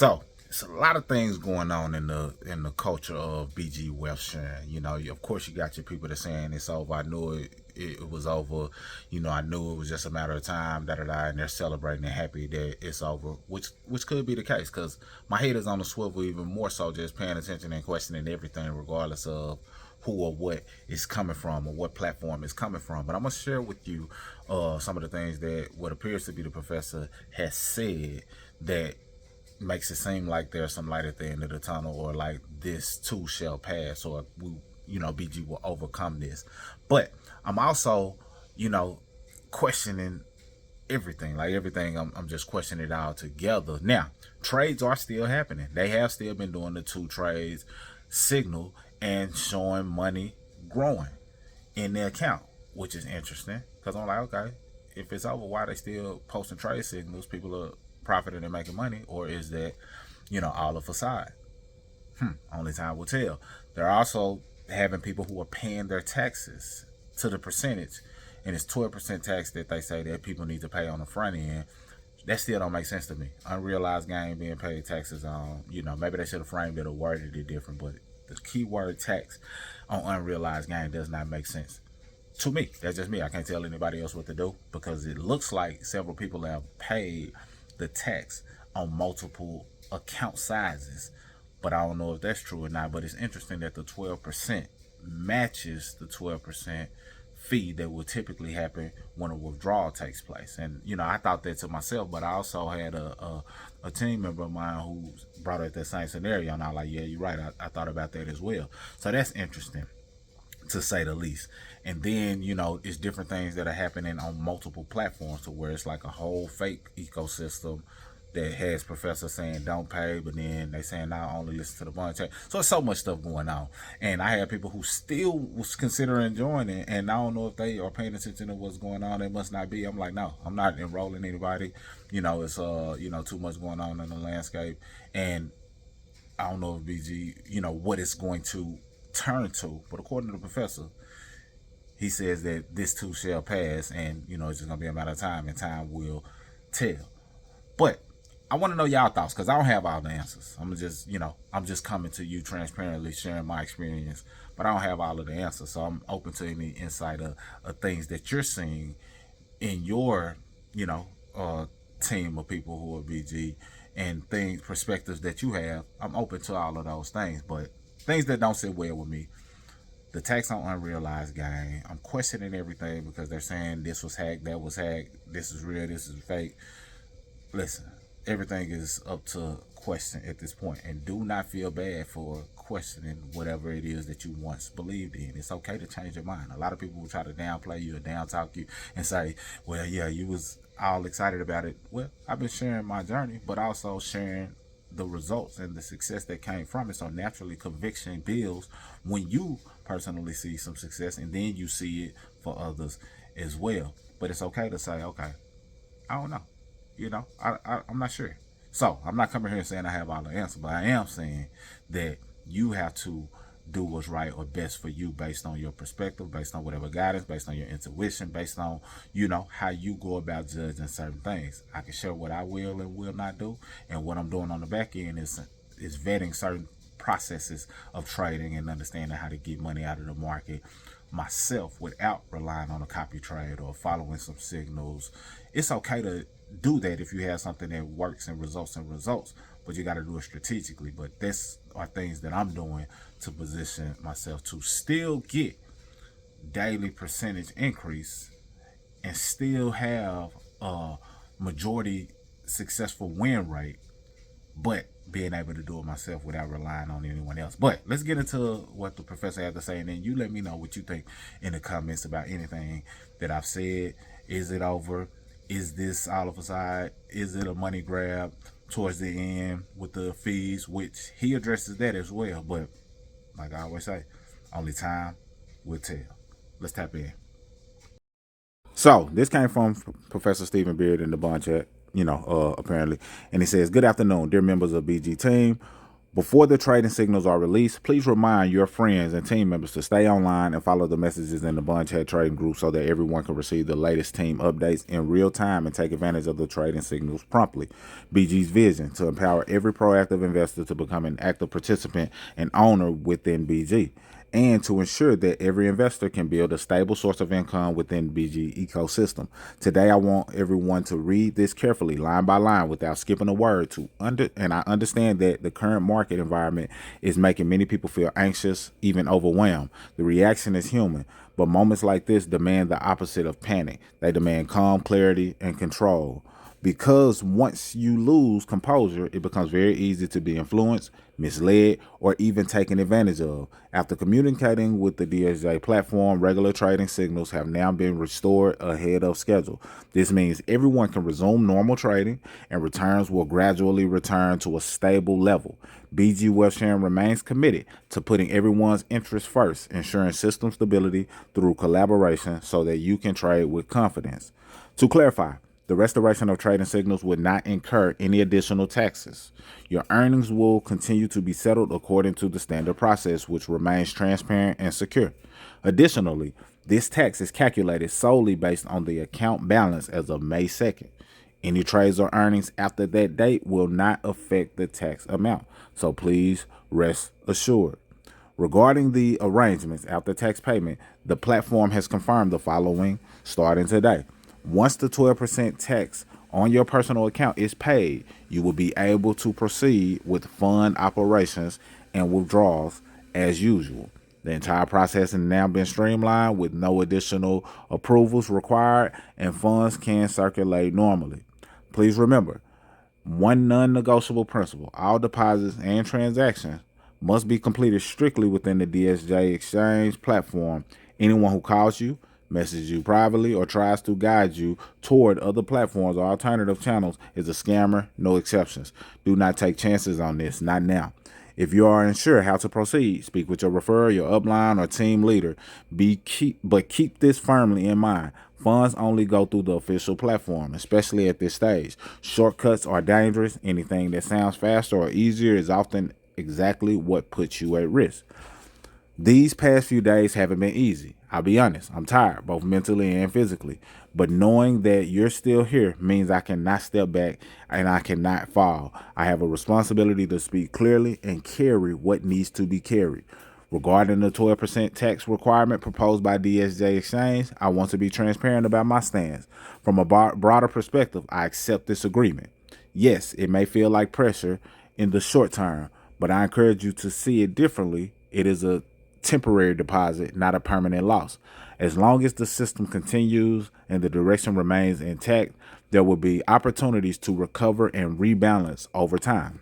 So it's a lot of things going on in the culture of BG wealth sharing. You know, of course you got your people that saying it's over. I knew it was over. You know, I knew it was just a matter of time. Da da da, and they're celebrating and happy that it's over, which could be the case because my head is on the swivel even more so, just paying attention and questioning everything, regardless of who or what is coming from or what platform is coming from. But I'm gonna share with you some of the things that what appears to be the professor has said that makes it seem like there's some light at the end of the tunnel, or like this too shall pass, or we, BG will overcome this. But I'm also, questioning everything. Like everything, I'm just questioning it all together. Now, trades are still happening. They have still been doing the two trades signal and showing money growing in their account, which is interesting because I'm like, okay, if it's over, why are they still posting trade signals? People are profiting and making money, or is that, all a facade? Only time will tell. They're also having people who are paying their taxes to the percentage, and it's 12% tax that they say that people need to pay on the front end. That still don't make sense to me. Unrealized gain being paid taxes on, maybe they should have framed it or worded it different, but the keyword tax on unrealized gain does not make sense to me. That's just me. I can't tell anybody else what to do because it looks like several people have paid the tax on multiple account sizes, but I don't know if that's true or not. But it's interesting that the 12% matches the 12% fee that would typically happen when a withdrawal takes place. And I thought that to myself, but I also had a team member of mine who brought up that same scenario, and I was like, yeah, you're right, I thought about that as well. So that's interesting, to say the least. And then it's different things that are happening on multiple platforms, to where it's like a whole fake ecosystem that has professors saying don't pay, but then they saying now only listen to the bond check. So it's so much stuff going on, and I have people who still was considering joining, and I don't know if they are paying attention to what's going on. They must not be. I'm like, no, I'm not enrolling anybody. It's too much going on in the landscape, and I don't know if BG, what it's going to turn to. But according to the professor, he says that this too shall pass, and it's just gonna be a matter of time, and time will tell. But I want to know y'all thoughts, because I don't have all the answers. I'm just coming to you transparently, sharing my experience, but I don't have all of the answers. So I'm open to any insight of things that you're seeing in your, team of people who are BG, and perspectives that you have. I'm open to all of those things, but things that don't sit well with me: the tax on unrealized gain. I'm questioning everything because they're saying this was hacked, that was hacked, this is real, this is fake. Listen, everything is up to question at this point, and do not feel bad for questioning whatever it is that you once believed in. It's okay to change your mind. A lot of people will try to downplay you or down talk you and say, well, yeah, you was all excited about it. Well, I've been sharing my journey, but also sharing the results and the success that came from it. So naturally, conviction builds when you personally see some success, and then you see it for others as well. But it's okay to say, okay, I don't know. I'm not sure. So I'm not coming here saying I have all the answers, but I am saying that you have to do what's right or best for you based on your perspective, based on whatever guidance, based on your intuition, based on, how you go about judging certain things. I can share what I will and will not do, and what I'm doing on the back end is vetting certain processes of trading and understanding how to get money out of the market myself without relying on a copy trade or following some signals. It's okay to do that if you have something that works and results, but you got to do it strategically. But this are things that I'm doing to position myself to still get daily percentage increase and still have a majority successful win rate, but being able to do it myself without relying on anyone else. But let's get into what the professor had to say, and then you let me know what you think in the comments about anything that I've said. Is it over? Is this all of a side? Is it a money grab towards the end with the fees, which he addresses that as well. But like I always say, only time will tell. Let's tap in. So this came from Professor Stephen Beard in the bond chat, apparently. And he says, good afternoon, dear members of BG team. Before the trading signals are released, please remind your friends and team members to stay online and follow the messages in the Bond Chat Trading Group so that everyone can receive the latest team updates in real time and take advantage of the trading signals promptly. BG's vision to empower every proactive investor to become an active participant and owner within BG, and to ensure that every investor can build a stable source of income within BG ecosystem. Today, I want everyone to read this carefully, line by line, without skipping a word. And I understand that the current market environment is making many people feel anxious, even overwhelmed. The reaction is human, but moments like this demand the opposite of panic. They demand calm, clarity, and control. Because once you lose composure, it becomes very easy to be influenced, misled, or even taken advantage of. After communicating with the DSJ platform, regular trading signals have now been restored ahead of schedule. This means everyone can resume normal trading and returns will gradually return to a stable level. BG Wealth Sharing remains committed to putting everyone's interests first, ensuring system stability through collaboration so that you can trade with confidence. To clarify, the restoration of trading signals would not incur any additional taxes. Your earnings will continue to be settled according to the standard process, which remains transparent and secure. Additionally, this tax is calculated solely based on the account balance as of May 2nd. Any trades or earnings after that date will not affect the tax amount, so please rest assured. Regarding the arrangements after tax payment, the platform has confirmed the following starting today. Once the 12% tax on your personal account is paid, you will be able to proceed with fund operations and withdrawals as usual. The entire process has now been streamlined with no additional approvals required, and funds can circulate normally. Please remember, one non-negotiable principle: all deposits and transactions must be completed strictly within the DSJ Exchange platform. Anyone who calls you, messages you privately, or tries to guide you toward other platforms or alternative channels is a scammer, no exceptions. Do not take chances on this, not now. If you are unsure how to proceed, speak with your referrer, your upline, or team leader. But keep this firmly in mind. Funds only go through the official platform, especially at this stage. Shortcuts are dangerous. Anything that sounds faster or easier is often exactly what puts you at risk. These past few days haven't been easy. I'll be honest, I'm tired, both mentally and physically. But knowing that you're still here means I cannot step back and I cannot fall. I have a responsibility to speak clearly and carry what needs to be carried. Regarding the 12% tax requirement proposed by DSJ Exchange, I want to be transparent about my stance. From a broader perspective, I accept this agreement. Yes, it may feel like pressure in the short term, but I encourage you to see it differently. It is a temporary deposit, not a permanent loss. As long as the system continues and the direction remains intact, there will be opportunities to recover and rebalance over time.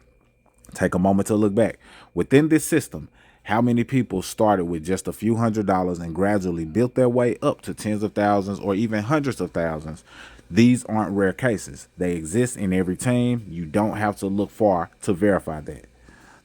Take a moment to look back. Within this system, how many people started with just a few $100s and gradually built their way up to tens of thousands or even hundreds of thousands? These aren't rare cases. They exist in every team. You don't have to look far to verify that.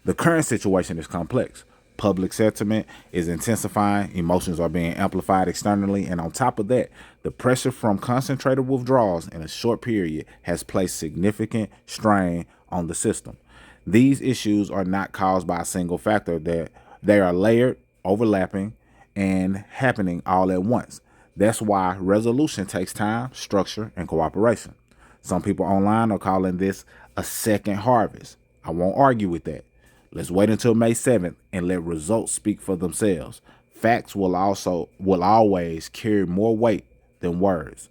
The current situation is complex. Public sentiment is intensifying, emotions are being amplified externally, and on top of that, the pressure from concentrated withdrawals in a short period has placed significant strain on the system. These issues are not caused by a single factor, that they are layered, overlapping, and happening all at once. That's why resolution takes time, structure, and cooperation. Some people online are calling this a second harvest. I won't argue with that. Let's wait until May 7th and let results speak for themselves. Facts will always carry more weight than words.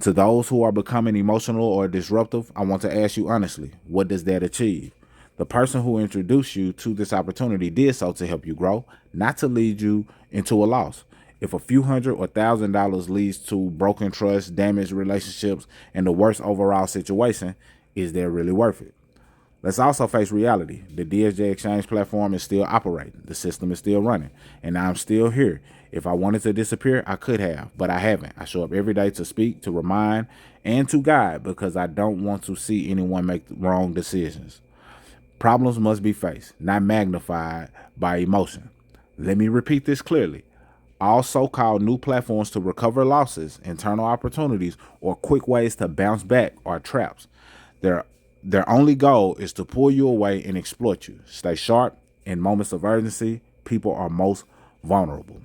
To those who are becoming emotional or disruptive, I want to ask you honestly, what does that achieve? The person who introduced you to this opportunity did so to help you grow, not to lead you into a loss. If a few $100 or $1,000 leads to broken trust, damaged relationships, and the worst overall situation, is that really worth it? Let's also face reality. The DSJ Exchange platform is still operating. The system is still running. And I'm still here. If I wanted to disappear, I could have, but I haven't. I show up every day to speak, to remind, and to guide because I don't want to see anyone make wrong decisions. Problems must be faced, not magnified by emotion. Let me repeat this clearly. All so-called new platforms to recover losses, internal opportunities, or quick ways to bounce back are traps. Their only goal is to pull you away and exploit you. Stay sharp. In moments of urgency, people are most vulnerable.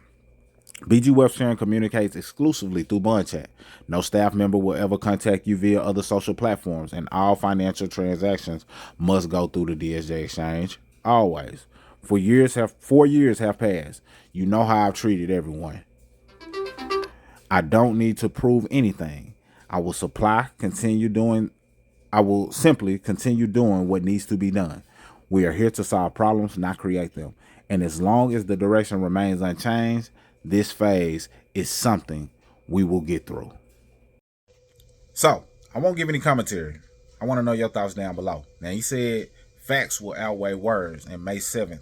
BG Web Sharing communicates exclusively through Bond Chat. No staff member will ever contact you via other social platforms, and all financial transactions must go through the DSJ exchange. Always. 4 years have passed. You know how I've treated everyone. I don't need to prove anything. I will simply continue doing what needs to be done. We are here to solve problems, not create them. And as long as the direction remains unchanged, this phase is something we will get through. So, I won't give any commentary. I want to know your thoughts down below. Now, he said facts will outweigh words, and May 7th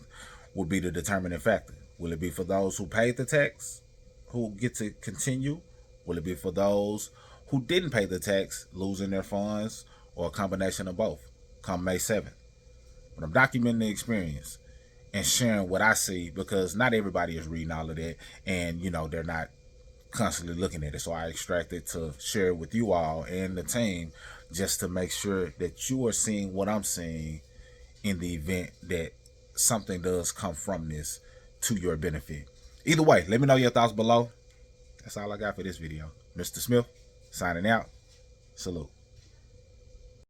will be the determining factor. Will it be for those who paid the tax, who get to continue? Will it be for those who didn't pay the tax, losing their funds, or a combination of both come May 7th? But I'm documenting the experience and sharing what I see, because not everybody is reading all of that, and they're not constantly looking at it. So I extracted to share it with you all and the team, just to make sure that you are seeing what I'm seeing in the event that something does come from this to your benefit. Either way, let me know your thoughts below. That's all I got for this video. Mr. Smith, signing out. Salute.